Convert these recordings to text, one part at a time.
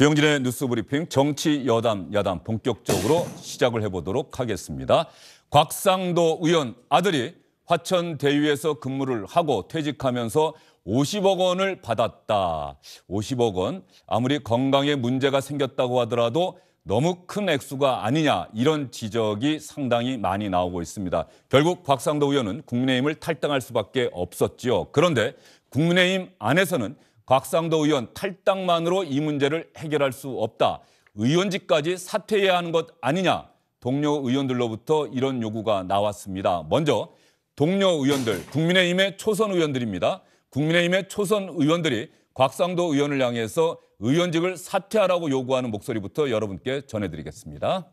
주영진의 뉴스 브리핑 정치 여담 야담 본격적으로 시작을 해보도록 하겠습니다. 곽상도 의원 아들이 화천 대유에서 근무를 하고 퇴직하면서 50억 원을 받았다. 50억 원 아무리 건강에 문제가 생겼다고 하더라도 너무 큰 액수가 아니냐 이런 지적이 상당히 많이 나오고 있습니다. 결국 곽상도 의원은 국민의힘을 탈당할 수밖에 없었지요. 그런데 국민의힘 안에서는 곽상도 의원 탈당만으로 이 문제를 해결할 수 없다. 의원직까지 사퇴해야 하는 것 아니냐. 동료 의원들로부터 이런 요구가 나왔습니다. 먼저 동료 의원들, 국민의힘의 초선 의원들입니다. 국민의힘의 초선 의원들이 곽상도 의원을 향해서 의원직을 사퇴하라고 요구하는 목소리부터 여러분께 전해드리겠습니다.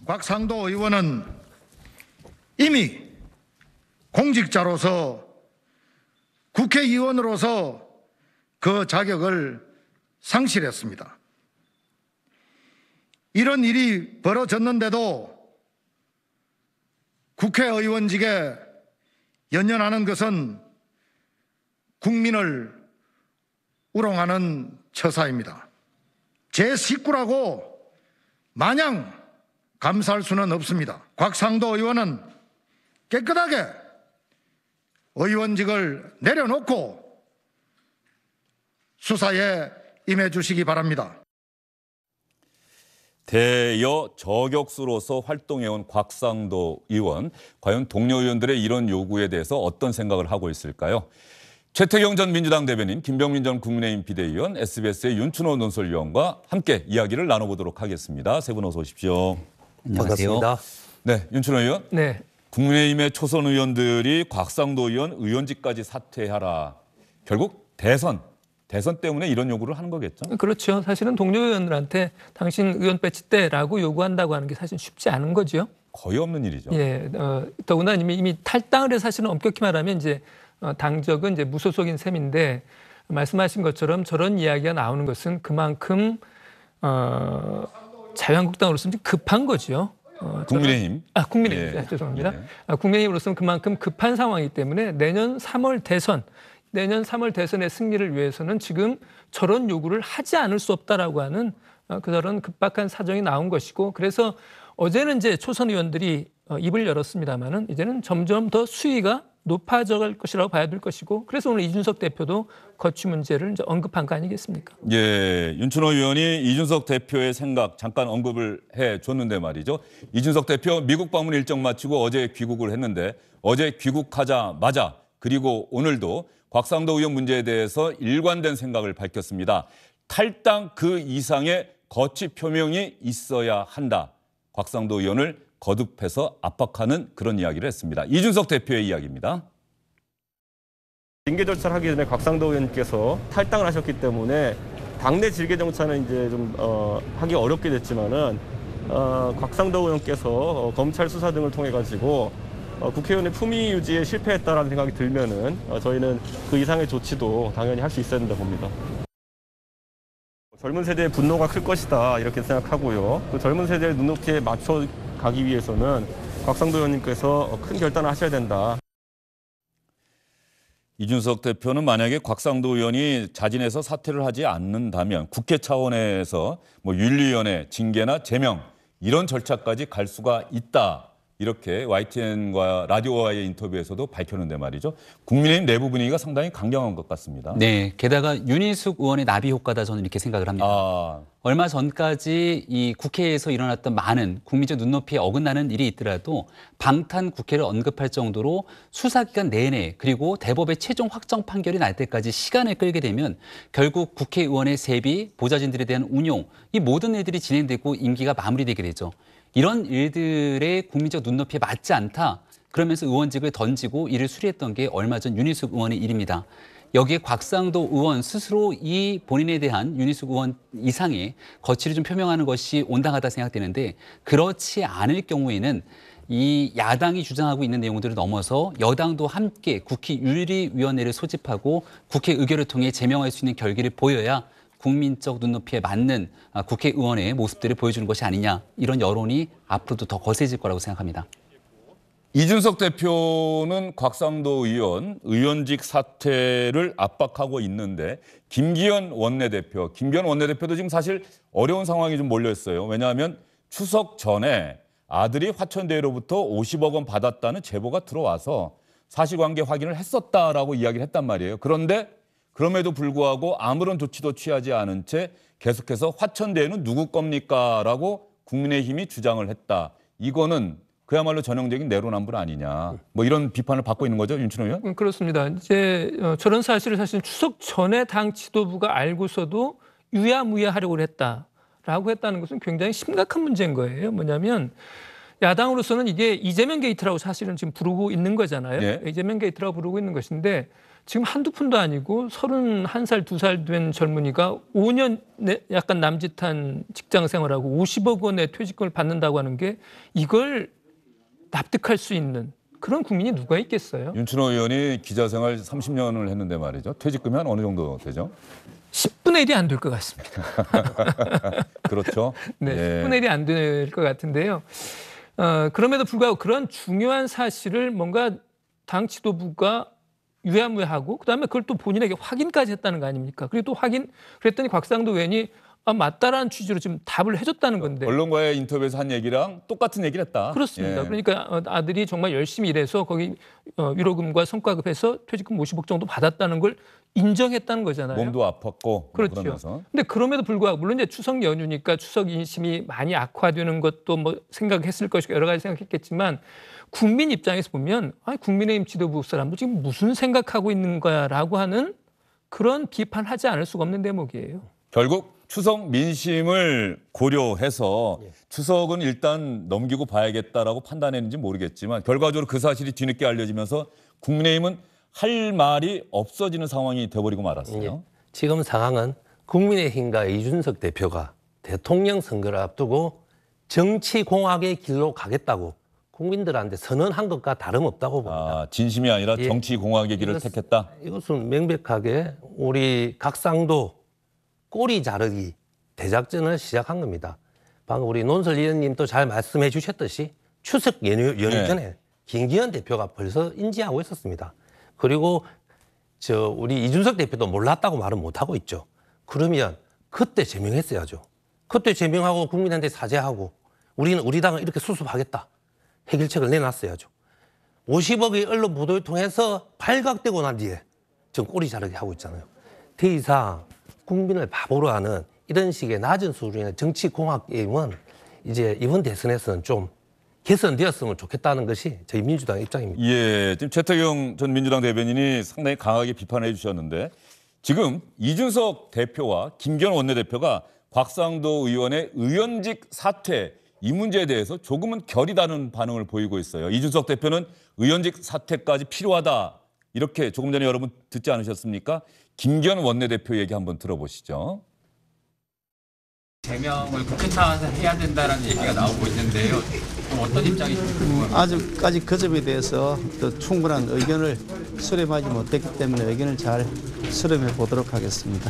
곽상도 의원은 이미 공직자로서 국회의원으로서 그 자격을 상실했습니다. 이런 일이 벌어졌는데도 국회의원직에 연연하는 것은 국민을 우롱하는 처사입니다. 제 식구라고 마냥 감사할 수는 없습니다. 곽상도 의원은 깨끗하게 의원직을 내려놓고 수사에 임해 주시기 바랍니다. 대여 저격수로서 활동해온 곽상도 의원, 과연 동료 의원들의 이런 요구에 대해서 어떤 생각을 하고 있을까요? 최태경 전 민주당 대변인, 김병민 전 국민의힘 비대위원, SBS의 윤춘호 논설위원과 함께 이야기를 나눠보도록 하겠습니다. 세 분 어서 오십시오. 안녕하세요. 반갑습니다. 네, 윤춘호 의원. 네. 국민의힘의 초선 의원들이 곽상도 의원 의원직까지 사퇴하라. 결국 대선 때문에 이런 요구를 하는 거겠죠? 그렇죠. 사실은 동료 의원들한테 당신 의원 배치때라고 요구한다고 하는 게 사실 쉽지 않은 거죠. 거의 없는 일이죠. 예. 더구나 이미 탈당을 해서 사실은 엄격히 말하면 이제 당적은 이제 무소속인 셈인데 말씀하신 것처럼 저런 이야기가 나오는 것은 그만큼 자유한국당으로서는 좀 급한 거죠. 국민의힘. 국민의힘. 예. 죄송합니다. 예. 국민의힘으로서는 그만큼 급한 상황이기 때문에 내년 3월 대선의 승리를 위해서는 지금 저런 요구를 하지 않을 수 없다라고 하는 그런 급박한 사정이 나온 것이고, 그래서 어제는 이제 초선 의원들이 입을 열었습니다만은 이제는 점점 더 수위가 높아져 갈 것이라고 봐야 될 것이고, 그래서 오늘 이준석 대표도 거취 문제를 이제 언급한 거 아니겠습니까? 예, 윤춘호 의원이 이준석 대표의 생각 잠깐 언급을 해줬는데 말이죠. 이준석 대표 미국 방문 일정 마치고 어제 귀국을 했는데 어제 귀국하자마자 그리고 오늘도 곽상도 의원 문제에 대해서 일관된 생각을 밝혔습니다. 탈당 그 이상의 거취 표명이 있어야 한다. 곽상도 의원을 거듭해서 압박하는 그런 이야기를 했습니다. 이준석 대표의 이야기입니다. 징계 절차를 하기 전에 곽상도 의원님께서 탈당을 하셨기 때문에 당내 직계 정차는 이제 좀 하기 어렵게 됐지만은 곽상도 의원께서 검찰 수사 등을 통해 가지고 국회의원의 품위 유지에 실패했다라는 생각이 들면은 저희는 그 이상의 조치도 당연히 할 수 있어야 된다 봅니다. 젊은 세대의 분노가 클 것이다 이렇게 생각하고요. 그 젊은 세대의 눈높이에 맞춰 가기 위해서는 곽상도 의원님께서 큰 결단을 하셔야 된다. 이준석 대표는 만약에 곽상도 의원이 자진해서 사퇴를 하지 않는다면 국회 차원에서 윤리위원회 징계나 제명 이런 절차까지 갈 수가 있다. 이렇게 YTN과 라디오와의 인터뷰에서도 밝혔는데 말이죠. 국민의힘 내부 분위기가 상당히 강경한 것 같습니다. 네, 게다가 윤희숙 의원의 나비 효과다 저는 이렇게 생각을 합니다. 얼마 전까지 이 국회에서 일어났던 많은 국민적 눈높이에 어긋나는 일이 있더라도 방탄 국회를 언급할 정도로 수사기간 내내 그리고 대법의 최종 확정 판결이 날 때까지 시간을 끌게 되면 결국 국회의원의 세비, 보좌진들에 대한 운용 이 모든 일들이 진행되고 임기가 마무리되게 되죠. 이런 일들의 국민적 눈높이에 맞지 않다. 그러면서 의원직을 던지고 이를 수리했던 게 얼마 전 윤희숙 의원의 일입니다. 여기에 곽상도 의원 스스로 이 본인에 대한 윤희숙 의원 이상의 거취를 좀 표명하는 것이 온당하다 생각되는데, 그렇지 않을 경우에는 이 야당이 주장하고 있는 내용들을 넘어서 여당도 함께 국회 윤리위원회를 소집하고 국회 의결을 통해 제명할 수 있는 결기를 보여야 국민적 눈높이에 맞는 국회의원의 모습들을 보여주는 것이 아니냐, 이런 여론이 앞으로도 더 거세질 거라고 생각합니다. 이준석 대표는 곽상도 의원직 사퇴를 압박하고 있는데 김기현 원내대표도 지금 사실 어려운 상황이 좀 몰려 있어요. 왜냐하면 추석 전에 아들이 화천대유로부터 50억 원 받았다는 제보가 들어와서 사실관계 확인을 했었다라고 이야기를 했단 말이에요. 그런데 그럼에도 불구하고 아무런 조치도 취하지 않은 채 계속해서 화천대유는 누구 겁니까? 라고 국민의힘이 주장을 했다. 이거는 그야말로 전형적인 내로남불 아니냐. 뭐 이런 비판을 받고 있는 거죠, 윤춘호 의원? 그렇습니다. 이제 저런 사실을 사실 추석 전에 당 지도부가 알고서도 유야무야하려고 했다라고 했다는 것은 굉장히 심각한 문제인 거예요. 뭐냐면 야당으로서는 이게 이재명 게이트라고 사실은 지금 부르고 있는 거잖아요. 예. 이재명 게이트라고 부르고 있는 것인데 지금 한두 푼도 아니고 31살, 2살 된 젊은이가 5년 약간 남짓한 직장 생활하고 50억 원의 퇴직금을 받는다고 하는 게 이걸 납득할 수 있는 그런 국민이 누가 있겠어요? 윤춘호 의원이 기자 생활 30년을 했는데 말이죠. 퇴직금이 한 어느 정도 되죠? 10분의 1이 안 될 것 같습니다. 그렇죠. 네, 예. 10분의 1이 안 될 것 같은데요. 그럼에도 불구하고 그런 중요한 사실을 뭔가 당 지도부가 유야무야하고 그다음에 그걸 또 본인에게 확인까지 했다는 거 아닙니까? 그리고 또 그랬더니 곽상도 의원이 맞다라는 취지로 지금 답을 해줬다는 건데. 언론과의 인터뷰에서 한 얘기랑 똑같은 얘기를 했다. 그렇습니다. 예. 그러니까 아들이 정말 열심히 일해서 거기 위로금과 성과급해서 퇴직금 50억 정도 받았다는 걸 인정했다는 거잖아요. 몸도 아팠고 그렇죠. 그러면서. 근데 그럼에도 불구하고 물론 이제 추석 연휴니까 추석 인심이 많이 악화되는 것도 뭐 생각했을 것이고 여러 가지 생각했겠지만 국민 입장에서 보면 국민의힘 지도부 사람도 지금 무슨 생각하고 있는 거야라고 하는 그런 비판하지 않을 수가 없는 대목이에요. 결국 추석 민심을 고려해서 추석은 일단 넘기고 봐야겠다라고 판단했는지 모르겠지만 결과적으로 그 사실이 뒤늦게 알려지면서 국민의힘은 할 말이 없어지는 상황이 돼버리고 말았어요. 지금 상황은 국민의힘과 이준석 대표가 대통령 선거를 앞두고 정치공학의 길로 가겠다고 국민들한테 선언한 것과 다름없다고 봅니다. 진심이 아니라 예. 정치공학의 길을 택했다? 이것은 명백하게 우리 각상도 꼬리 자르기 대작전을 시작한 겁니다. 방금 우리 논설 위원님도 잘 말씀해 주셨듯이 추석 연휴 전에 김기현 대표가 벌써 인지하고 있었습니다. 그리고 우리 이준석 대표도 몰랐다고 말은 못하고 있죠. 그러면 그때 제명했어야죠. 그때 제명하고 국민한테 사죄하고 우리 당은 이렇게 수습하겠다. 해결책을 내놨어야죠. 50억의 언론 보도를 통해서 발각되고 난 뒤에 지금 꼬리 자르기 하고 있잖아요. 더 이상 국민을 바보로 하는 이런 식의 낮은 수준의 정치공학 게임은 이제 이번 대선에서는 좀 개선되었으면 좋겠다는 것이 저희 민주당 입장입니다. 예, 지금 최태경 전 민주당 대변인이 상당히 강하게 비판해 주셨는데 지금 이준석 대표와 김기현 원내대표가 곽상도 의원의 의원직 사퇴 이 문제에 대해서 조금은 결이 다른 반응을 보이고 있어요. 이준석 대표는 의원직 사퇴까지 필요하다. 이렇게 조금 전에 여러분 듣지 않으셨습니까? 김기현 원내대표 얘기 한번 들어보시죠. 제명을 국회 차원에서 해야 된다는 얘기가 나오고 있는데요. 어떤 입장이십니까? 아직까지 그 점에 대해서 또 충분한 의견을 수렴하지 못했기 때문에 의견을 잘 수렴해 보도록 하겠습니다.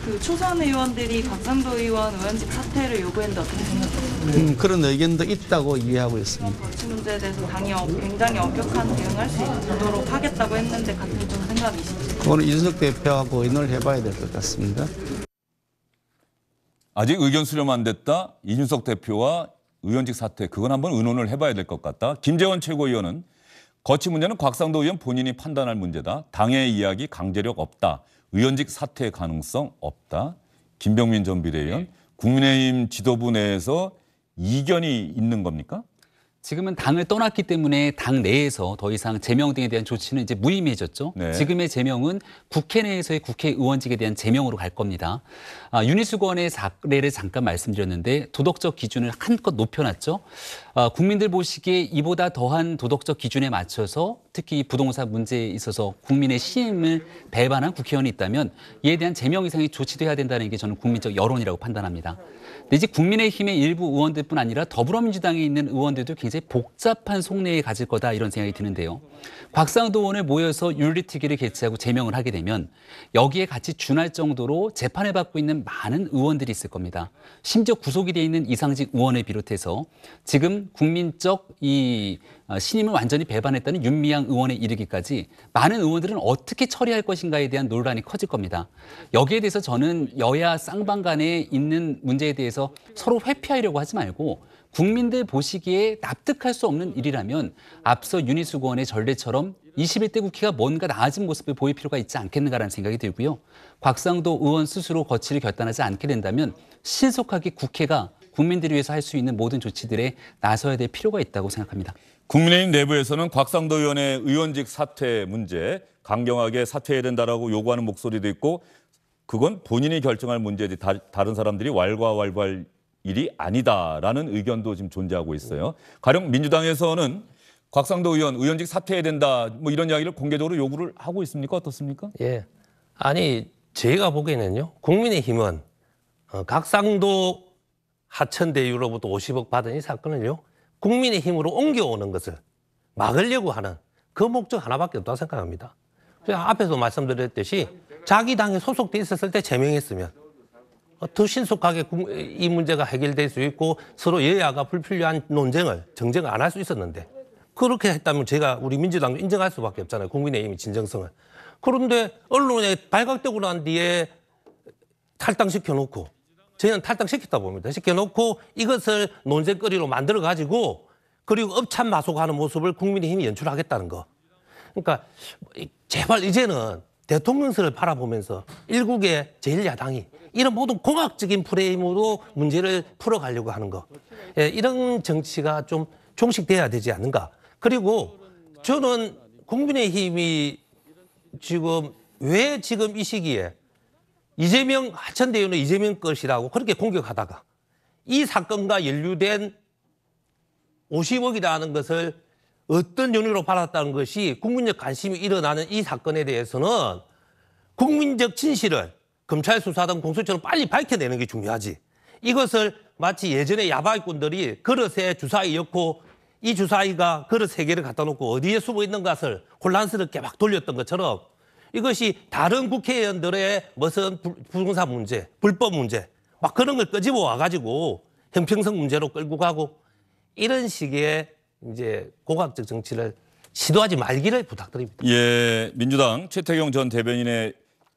그 초선 의원들이 곽상도 의원 의원직 사퇴를 요구했는데 어떻게 생각하세요? 그런 의견도 있다고 이해하고 있습니다. 이 문제에 대해서 당이 굉장히 엄격한 대응할 수 있도록 하겠다고 했는데 같은 좀 생각이신지? 그거는 이준석 대표하고 의논을 해봐야 될 것 같습니다. 아직 의견 수렴 안 됐다. 이준석 대표와 의원직 사퇴 그건 한번 의논을 해봐야 될 것 같다. 김재원 최고위원은 거치 문제는 곽상도 의원 본인이 판단할 문제다. 당의 이야기 강제력 없다. 의원직 사퇴 가능성 없다. 김병민 전 비대위원, 국민의힘 지도부 내에서 이견이 있는 겁니까? 지금은 당을 떠났기 때문에 당 내에서 더 이상 제명 등에 대한 조치는 이제 무의미해졌죠. 네. 지금의 제명은 국회 내에서의 국회의원직에 대한 제명으로 갈 겁니다. 윤희숙 의원의 사례를 잠깐 말씀드렸는데 도덕적 기준을 한껏 높여놨죠. 국민들 보시기에 이보다 더한 도덕적 기준에 맞춰서 특히 부동산 문제에 있어서 국민의 신임을 배반한 국회의원이 있다면 이에 대한 제명 이상의 조치돼야 된다는 게 저는 국민적 여론이라고 판단합니다. 근데 이제 국민의힘의 일부 의원들뿐 아니라 더불어민주당에 있는 의원들도 굉장히 복잡한 속내에 가질 거다 이런 생각이 드는데요. 곽상도 의원을 모여서 윤리특위를 개최하고 제명을 하게 되면 여기에 같이 준할 정도로 재판을 받고 있는 많은 의원들이 있을 겁니다. 심지어 구속이 돼 있는 이상직 의원을 비롯해서 지금 국민적 이 신임을 완전히 배반했다는 윤미향 의원에 이르기까지 많은 의원들은 어떻게 처리할 것인가에 대한 논란이 커질 겁니다. 여기에 대해서 저는 여야 쌍방 간에 있는 문제에 대해서 서로 회피하려고 하지 말고 국민들 보시기에 납득할 수 없는 일이라면 앞서 윤희숙 의원의 전례처럼 21대 국회가 뭔가 나아진 모습을 보일 필요가 있지 않겠는가라는 생각이 들고요. 곽상도 의원 스스로 거취를 결단하지 않게 된다면 신속하게 국회가 국민들을 위해서 할 수 있는 모든 조치들에 나서야 될 필요가 있다고 생각합니다. 국민의힘 내부에서는 곽상도 의원의 의원직 사퇴 문제 강경하게 사퇴해야 된다라고 요구하는 목소리도 있고 그건 본인이 결정할 문제지 다른 사람들이 왈가왈부할 일이 아니다라는 의견도 지금 존재하고 있어요. 가령 민주당에서는 곽상도 의원 의원직 사퇴해야 된다 뭐 이런 이야기를 공개적으로 요구를 하고 있습니까? 어떻습니까? 예. 아니 제가 보기에는요. 국민의힘은 곽상도 하천대유로부터 50억 받은 이 사건을요. 국민의힘으로 옮겨오는 것을 막으려고 하는 그 목적 하나밖에 없다고 생각합니다. 앞에서 말씀드렸듯이 자기 당에 소속돼 있었을 때 제명했으면 더 신속하게 이 문제가 해결될 수 있고 서로 여야가 불필요한 정쟁을 안 할 수 있었는데 그렇게 했다면 우리 민주당도 인정할 수밖에 없잖아요. 국민의힘의 진정성을. 그런데 언론에 발각되고 난 뒤에 탈당시켜놓고 저희는 탈당시켰다 봅니다. 시켜놓고 이것을 논쟁거리로 만들어가지고 그리고 업찬마속하는 모습을 국민의힘이 연출하겠다는 거. 그러니까 제발 이제는 대통령실을 바라보면서 일국의 제1야당이 이런 모든 공학적인 프레임으로 문제를 풀어가려고 하는 거. 예, 이런 정치가 좀 종식돼야 되지 않는가. 그리고 저는 국민의힘이 왜 지금 이 시기에 이재명 하천대유는 이재명 것이라고 그렇게 공격하다가 이 사건과 연루된 50억이라는 것을 어떤 연유로 받았다는 것이 국민적 관심이 일어나는 이 사건에 대해서는 국민적 진실을 검찰 수사든 공수처럼 빨리 밝혀내는 게 중요하지. 이것을 마치 예전에 야바이꾼들이 그릇에 주사위 엮고 이 주사위가 그릇 3개를 갖다 놓고 어디에 숨어 있는 것을 혼란스럽게 막 돌렸던 것처럼 이것이 다른 국회의원들의 무슨 부동산 문제, 불법 문제 막 그런 걸 끄집어 와가지고 형평성 문제로 끌고 가고 이런 식의 이제 고각적 정치를 시도하지 말기를 부탁드립니다. 예, 민주당 최태경 전 대변인의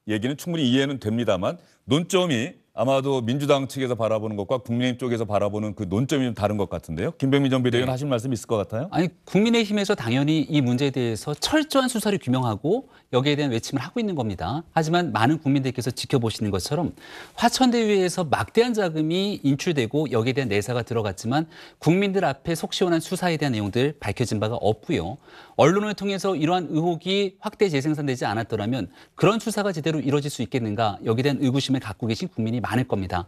얘기는 충분히 이해는 됩니다만 논점이 아마도 민주당 측에서 바라보는 것과 국민의힘 쪽에서 바라보는 그 논점이 좀 다른 것 같은데요. 김병민 전 비대위원 하실 말씀 있을 것 같아요. 아니 국민의힘에서 당연히 이 문제에 대해서 철저한 수사를 규명하고 여기에 대한 외침을 하고 있는 겁니다. 하지만 많은 국민들께서 지켜보시는 것처럼 화천대유에서 막대한 자금이 인출되고 여기에 대한 내사가 들어갔지만 국민들 앞에 속 시원한 수사에 대한 내용들 밝혀진 바가 없고요. 언론을 통해서 이러한 의혹이 확대 재생산되지 않았더라면 그런 수사가 제대로 이루어질 수 있겠는가 여기에 대한 의구심을 갖고 계신 국민이 많을 겁니다.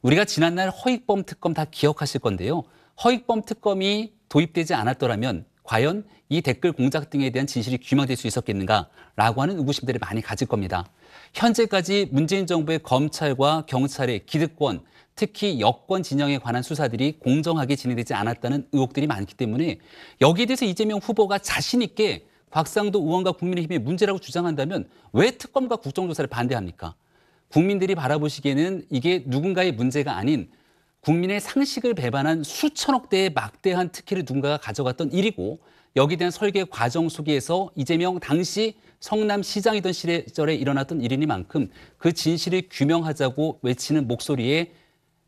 우리가 지난날 허익범 특검 다 기억하실 건데요. 허익범 특검이 도입되지 않았더라면 과연 이 댓글 공작 등에 대한 진실이 규명될 수 있었겠는가라고 하는 의구심들을 많이 가질 겁니다. 현재까지 문재인 정부의 검찰과 경찰의 기득권, 특히 여권 진영에 관한 수사들이 공정하게 진행되지 않았다는 의혹들이 많기 때문에 여기에 대해서 이재명 후보가 자신 있게 곽상도 의원과 국민의힘의 문제라고 주장한다면 왜 특검과 국정조사를 반대합니까? 국민들이 바라보시기에는 이게 누군가의 문제가 아닌 국민의 상식을 배반한 수천억 대의 막대한 특혜를 누군가가 가져갔던 일이고 여기에 대한 설계 과정 속에서 이재명 당시 성남시장이던 시절에 일어났던 일이니만큼 그 진실을 규명하자고 외치는 목소리에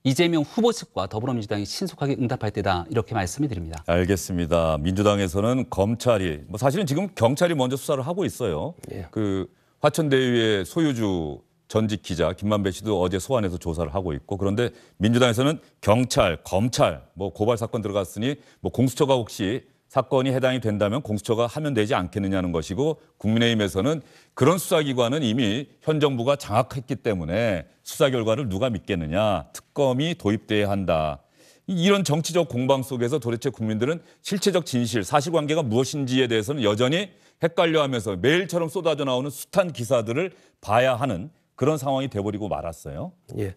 이재명 후보 측과 더불어민주당이 신속하게 응답할 때다 이렇게 말씀을 드립니다. 알겠습니다. 민주당에서는 검찰이 사실은 지금 경찰이 먼저 수사를 하고 있어요. 예. 그 화천대유의 소유주 전직 기자 김만배 씨도 어제 소환해서 조사를 하고 있고 그런데 민주당에서는 경찰, 검찰 고발 사건 들어갔으니 공수처가 혹시 사건이 해당이 된다면 공수처가 하면 되지 않겠느냐는 것이고 국민의힘에서는 그런 수사기관은 이미 현 정부가 장악했기 때문에 수사 결과를 누가 믿겠느냐 특검이 도입돼야 한다. 이런 정치적 공방 속에서 도대체 국민들은 실체적 진실, 사실관계가 무엇인지에 대해서는 여전히 헷갈려하면서 매일처럼 쏟아져 나오는 숱한 기사들을 봐야 하는 그런 상황이 돼버리고 말았어요. 예.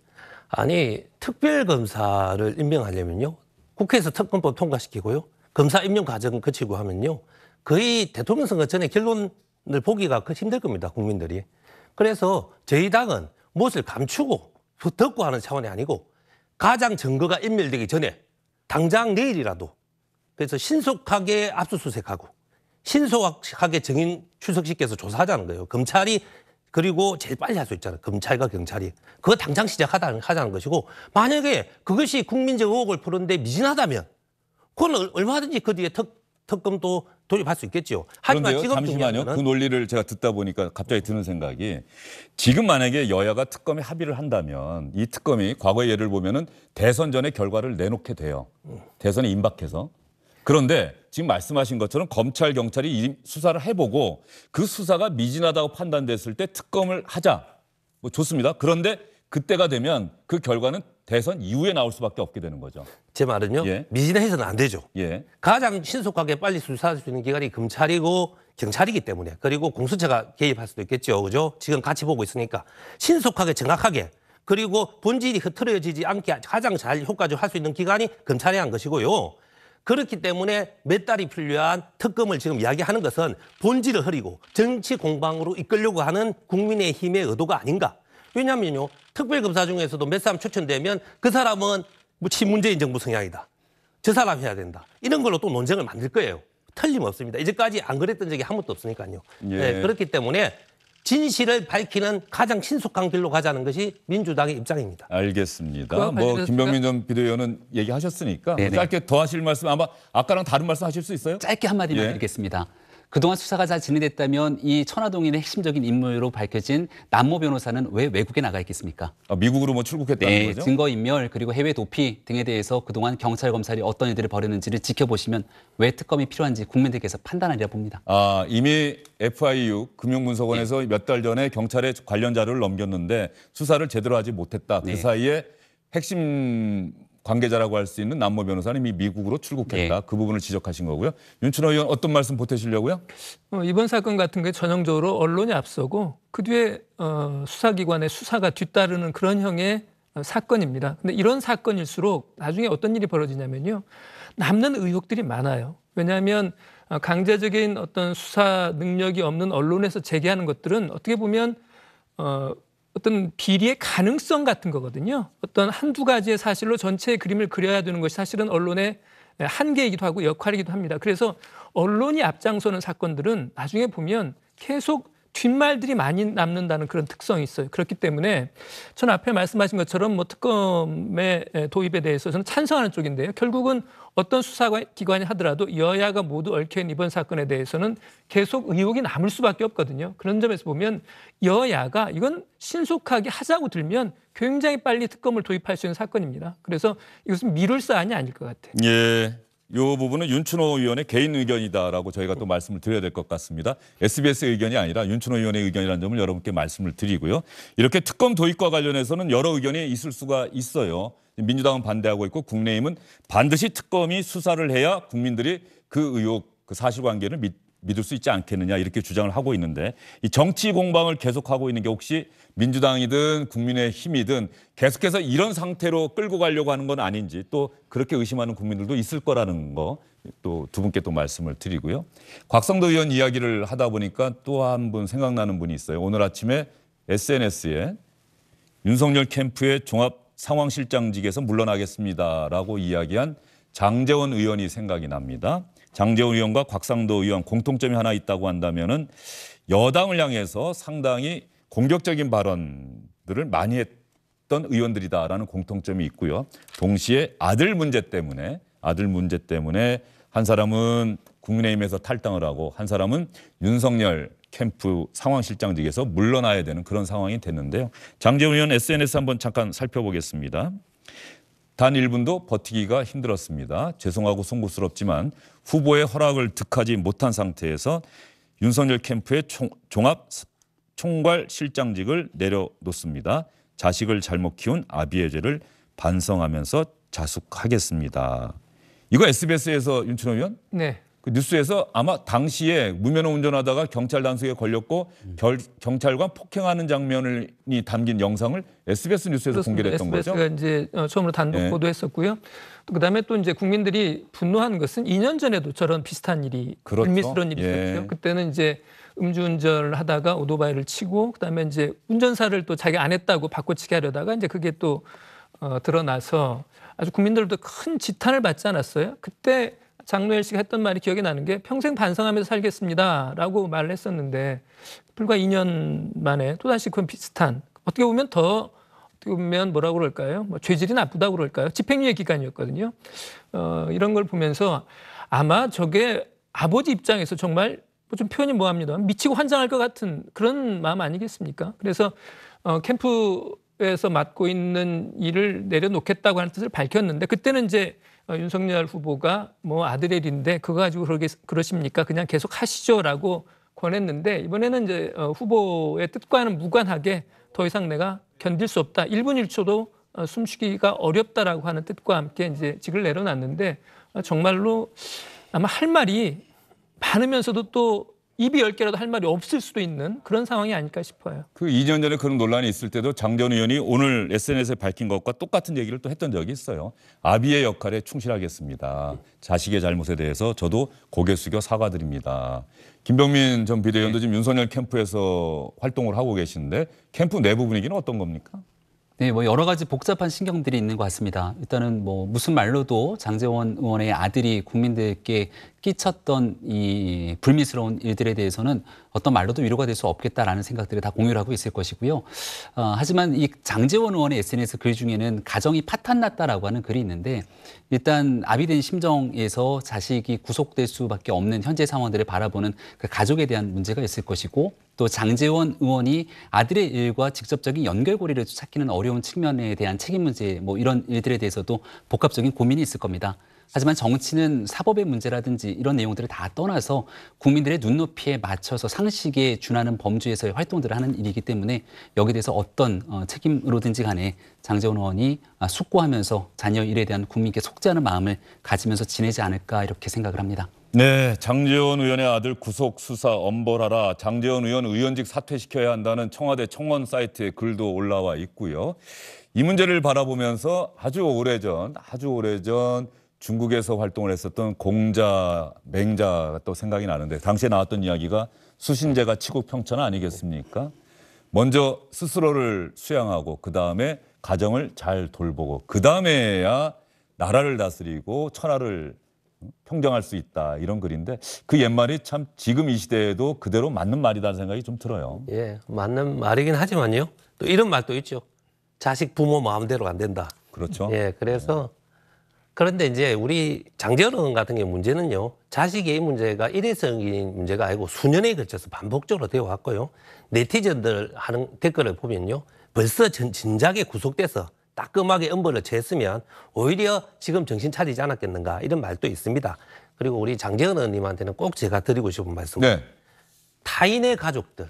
아니 특별검사를 임명하려면요. 국회에서 특검법 통과시키고요. 검사 임명 과정 거치고 하면요. 거의 대통령 선거 전에 결론을 보기가 힘들 겁니다. 국민들이. 그래서 저희 당은 무엇을 감추고 덮고 하는 차원이 아니고 가장 증거가 인멸되기 전에 당장 내일이라도 그래서 신속하게 압수수색하고 신속하게 증인 출석시켜서 조사하자는 거예요. 검찰이 그리고 제일 빨리 할 수 있잖아요. 검찰과 경찰이. 그거 당장 시작하자는 것이고 만약에 그것이 국민적 의혹을 푸는데 미진하다면 그건 얼마든지 그 뒤에 특검도 도입할 수 있겠죠. 하지만 그런데요, 지금 잠시만요. 그 논리를 제가 듣다 보니까 갑자기 드는 생각이 지금 만약에 여야가 특검에 합의를 한다면 이 특검이 과거의 예를 보면은 대선 전에 결과를 내놓게 돼요. 대선에 임박해서. 그런데 지금 말씀하신 것처럼 검찰, 경찰이 수사를 해보고 그 수사가 미진하다고 판단됐을 때 특검을 하자. 뭐 좋습니다. 그런데 그때가 되면 그 결과는 대선 이후에 나올 수밖에 없게 되는 거죠. 제 말은요. 예. 미진해서는 안 되죠. 예. 가장 신속하게 빨리 수사할 수 있는 기관이 검찰이고 경찰이기 때문에 그리고 공수처가 개입할 수도 있겠죠. 그죠? 지금 같이 보고 있으니까 신속하게 정확하게 그리고 본질이 흐트러지지 않게 가장 잘 효과적으로 할 수 있는 기관이 검찰이 한 것이고요. 그렇기 때문에 몇 달이 필요한 특검을 지금 이야기하는 것은 본질을 흐리고 정치 공방으로 이끌려고 하는 국민의힘의 의도가 아닌가. 왜냐하면요. 특별검사 중에서도 몇 사람 추천되면 그 사람은 친문재인 정부 성향이다. 저 사람 해야 된다. 이런 걸로 또 논쟁을 만들 거예요. 틀림없습니다. 이제까지 안 그랬던 적이 한 번도 없으니까요. 예. 네, 그렇기 때문에 진실을 밝히는 가장 신속한 길로 가자는 것이 민주당의 입장입니다. 알겠습니다. 뭐 김병민 전 비대위원은 얘기하셨으니까 네네. 짧게 더 하실 말씀 아마 아까랑 다른 말씀 하실 수 있어요? 짧게 한마디만 예. 드리겠습니다. 그동안 수사가 잘 진행됐다면 이 천화동인의 핵심적인 인물로 밝혀진 남모 변호사는 왜 외국에 나가 있겠습니까? 미국으로 뭐 출국했다는 네, 거죠? 증거인멸 그리고 해외 도피 등에 대해서 그동안 경찰, 검찰이 어떤 일들을 벌였는지를 지켜보시면 왜 특검이 필요한지 국민들께서 판단하리라 봅니다. 이미 FIU 금융분석원에서 몇 달 전에 경찰에 관련 자료를 넘겼는데 수사를 제대로 하지 못했다. 그 네. 사이에 핵심 관계자라고 할 수 있는 남모 변호사는 이미 미국으로 출국했다. 네. 그 부분을 지적하신 거고요. 윤춘호 의원 어떤 말씀 보태시려고요? 이번 사건 같은 게 전형적으로 언론이 앞서고 그 뒤에 수사기관의 수사가 뒤따르는 그런 형의 사건입니다. 근데 이런 사건일수록 나중에 어떤 일이 벌어지냐면요. 남는 의혹들이 많아요. 왜냐하면 강제적인 어떤 수사 능력이 없는 언론에서 제기하는 것들은 어떻게 보면 어떤 비리의 가능성 같은 거거든요. 어떤 한두 가지의 사실로 전체의 그림을 그려야 되는 것이 사실은 언론의 한계이기도 하고 역할이기도 합니다. 그래서 언론이 앞장서는 사건들은 나중에 보면 계속 뒷말들이 많이 남는다는 그런 특성이 있어요. 그렇기 때문에 저는 앞에 말씀하신 것처럼 뭐 특검의 도입에 대해서 저는 찬성하는 쪽인데요. 결국은 어떤 수사기관이 하더라도 여야가 모두 얽혀있는 이번 사건에 대해서는 계속 의혹이 남을 수밖에 없거든요. 그런 점에서 보면 여야가 이건 신속하게 하자고 들면 굉장히 빨리 특검을 도입할 수 있는 사건입니다. 그래서 이것은 미룰 사안이 아닐 것 같아요. 예. 이 부분은 윤춘호 의원의 개인 의견이다라고 저희가 또 말씀을 드려야 될 것 같습니다. SBS의 의견이 아니라 윤춘호 의원의 의견이라는 점을 여러분께 말씀을 드리고요. 이렇게 특검 도입과 관련해서는 여러 의견이 있을 수가 있어요. 민주당은 반대하고 있고 국민의힘은 반드시 특검이 수사를 해야 국민들이 그 의혹, 그 사실관계를 믿을 수 있지 않겠느냐 이렇게 주장을 하고 있는데 이 정치 공방을 계속하고 있는 게 혹시 민주당이든 국민의힘이든 계속해서 이런 상태로 끌고 가려고 하는 건 아닌지 또 그렇게 의심하는 국민들도 있을 거라는 거 또 두 분께 또 말씀을 드리고요. 곽상도 의원 이야기를 하다 보니까 또 한 분 생각나는 분이 있어요. 오늘 아침에 SNS에 윤석열 캠프의 종합 상황실장직에서 물러나겠습니다라고 이야기한 장제원 의원이 생각이 납니다. 장제원 의원과 곽상도 의원 공통점이 하나 있다고 한다면은 여당을 향해서 상당히 공격적인 발언들을 많이 했던 의원들이다라는 공통점이 있고요. 동시에 아들 문제 때문에 한 사람은 국민의힘에서 탈당을 하고 한 사람은 윤석열 캠프 상황실장직에서 물러나야 되는 그런 상황이 됐는데요. 장제원 의원 SNS 한번 잠깐 살펴보겠습니다. 단 1분도 버티기가 힘들었습니다. 죄송하고 송구스럽지만 후보의 허락을 득하지 못한 상태에서 윤석열 캠프의 종합 총괄 실장직을 내려놓습니다. 자식을 잘못 키운 아비의 죄를 반성하면서 자숙하겠습니다. 이거 SBS에서 윤춘호 의원? 네. 그 뉴스에서 아마 당시에 무면허 운전하다가 경찰 단속에 걸렸고 경찰관 폭행하는 장면이 담긴 영상을 SBS 뉴스에서 공개했던 거죠. SBS가 이제 처음으로 단독 네. 보도했었고요. 또 그다음에 또 이제 국민들이 분노한 것은 2년 전에도 저런 비슷한 일이 그렇죠. 불미스러운 일이 예. 있었죠. 그때는 이제 음주운전을 하다가 오토바이를 치고 그다음에 이제 운전사를 또 자기 안 했다고 바꿔치기 하려다가 이제 그게 또 드러나서 아주 국민들도 큰 지탄을 받지 않았어요. 그때 장노엘 씨가 했던 말이 기억이 나는 게 평생 반성하면서 살겠습니다라고 말을 했었는데 불과 2년 만에 또다시 그런 비슷한 어떻게 보면 뭐라고 그럴까요? 뭐 죄질이 나쁘다고 그럴까요? 집행유예 기간이었거든요. 이런 걸 보면서 아마 저게 아버지 입장에서 정말 좀 표현이 뭐합니다. 미치고 환장할 것 같은 그런 마음 아니겠습니까? 그래서 캠프에서 맡고 있는 일을 내려놓겠다고 하는 뜻을 밝혔는데 그때는 이제 윤석열 후보가 뭐 아들의 일인데 그거 가지고 그러십니까? 그냥 계속 하시죠라고 권했는데 이번에는 이제 후보의 뜻과는 무관하게 더 이상 내가 견딜 수 없다. 1분 1초도 숨쉬기가 어렵다라고 하는 뜻과 함께 이제 직을 내려놨는데 정말로 아마 할 말이 많으면서도 또 입이 10개라도 할 말이 없을 수도 있는 그런 상황이 아닐까 싶어요. 그 2년 전에 그런 논란이 있을 때도 장 전 의원이 오늘 SNS에 밝힌 것과 똑같은 얘기를 또 했던 적이 있어요. 아비의 역할에 충실하겠습니다. 자식의 잘못에 대해서 저도 고개 숙여 사과드립니다. 김병민 전 비대위원도 지금 윤석열 캠프에서 활동을 하고 계신데 캠프 내부 분위기는 어떤 겁니까? 네, 뭐 여러 가지 복잡한 신경들이 있는 것 같습니다. 일단은 뭐 무슨 말로도 장제원 의원의 아들이 국민들께 끼쳤던 이 불미스러운 일들에 대해서는 어떤 말로도 위로가 될 수 없겠다라는 생각들을 다 공유를 하고 있을 것이고요. 하지만 이 장제원 의원의 SNS 글 중에는 가정이 파탄났다라고 하는 글이 있는데 일단 아비된 심정에서 자식이 구속될 수밖에 없는 현재 상황들을 바라보는 그 가족에 대한 문제가 있을 것이고 또 장제원 의원이 아들의 일과 직접적인 연결고리를 찾기는 어려운 측면에 대한 책임 문제 뭐 이런 일들에 대해서도 복합적인 고민이 있을 겁니다. 하지만 정치는 사법의 문제라든지 이런 내용들을 다 떠나서 국민들의 눈높이에 맞춰서 상식에 준하는 범주에서의 활동들을 하는 일이기 때문에 여기에 대해서 어떤 책임으로든지 간에 장제원 의원이 숙고하면서 자녀 일에 대한 국민께 속죄하는 마음을 가지면서 지내지 않을까 이렇게 생각을 합니다. 네, 장제원 의원의 아들 구속 수사 엄벌하라. 장제원 의원 의원직 사퇴시켜야 한다는 청와대 청원 사이트에 글도 올라와 있고요. 이 문제를 바라보면서 아주 오래전 중국에서 활동을 했었던 공자, 맹자가 또 생각이 나는데 당시에 나왔던 이야기가 수신제가 치국평천 아니겠습니까? 먼저 스스로를 수양하고 그다음에 가정을 잘 돌보고 그다음에야 나라를 다스리고 천하를 평정할 수 있다 이런 글인데 그 옛말이 참 지금 이 시대에도 그대로 맞는 말이라는 생각이 좀 들어요. 예, 맞는 말이긴 하지만요. 또 이런 말도 있죠. 자식 부모 마음대로 안 된다. 그렇죠. 예, 그래서 그런데 이제 우리 장제원 의원 같은 경우 문제는요. 자식의 문제가 일회성인 문제가 아니고 수년에 걸쳐서 반복적으로 되어 왔고요. 네티즌들 하는 댓글을 보면요. 벌써 진작에 구속돼서 따끔하게 엄벌을 취했으면 오히려 지금 정신 차리지 않았겠는가 이런 말도 있습니다. 그리고 우리 장제원 의원님한테는 꼭 제가 드리고 싶은 말씀은 네. 타인의 가족들,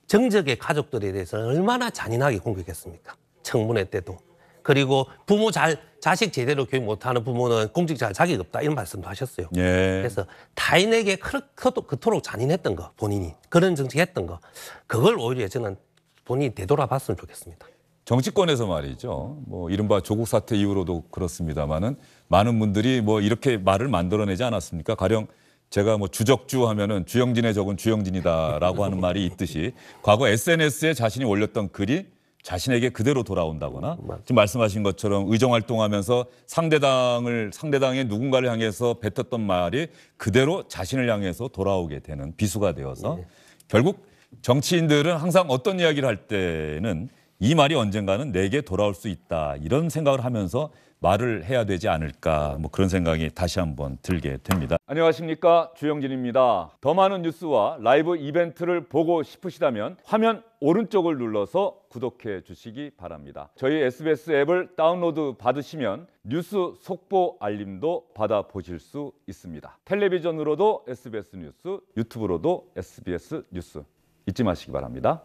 정적의 가족들에 대해서는 얼마나 잔인하게 공격했습니까? 청문회 때도. 그리고 부모 자식 제대로 교육 못하는 부모는 공직자 할 자격이 없다 이런 말씀도 하셨어요. 예. 그래서 타인에게 그토록 잔인했던 거 본인이 그런 정치했던 거 그걸 오히려 저는 본인이 되돌아봤으면 좋겠습니다. 정치권에서 말이죠. 뭐 이른바 조국 사태 이후로도 그렇습니다만은 많은 분들이 뭐 이렇게 말을 만들어내지 않았습니까? 가령 제가 뭐 주적주 하면은 주영진의 적은 주영진이다라고 하는 말이 있듯이 과거 SNS에 자신이 올렸던 글이 자신에게 그대로 돌아온다거나 지금 말씀하신 것처럼 의정활동하면서 상대당의 누군가를 향해서 뱉었던 말이 그대로 자신을 향해서 돌아오게 되는 비수가 되어서 결국 정치인들은 항상 어떤 이야기를 할 때는 이 말이 언젠가는 내게 돌아올 수 있다 이런 생각을 하면서 말을 해야 되지 않을까 뭐 그런 생각이 다시 한번 들게 됩니다. 안녕하십니까, 주영진입니다. 더 많은 뉴스와 라이브 이벤트를 보고 싶으시다면 화면 오른쪽을 눌러서 구독해 주시기 바랍니다. 저희 SBS 앱을 다운로드 받으시면 뉴스 속보 알림도 받아보실 수 있습니다. 텔레비전으로도 SBS 뉴스, 유튜브로도 SBS 뉴스 잊지 마시기 바랍니다.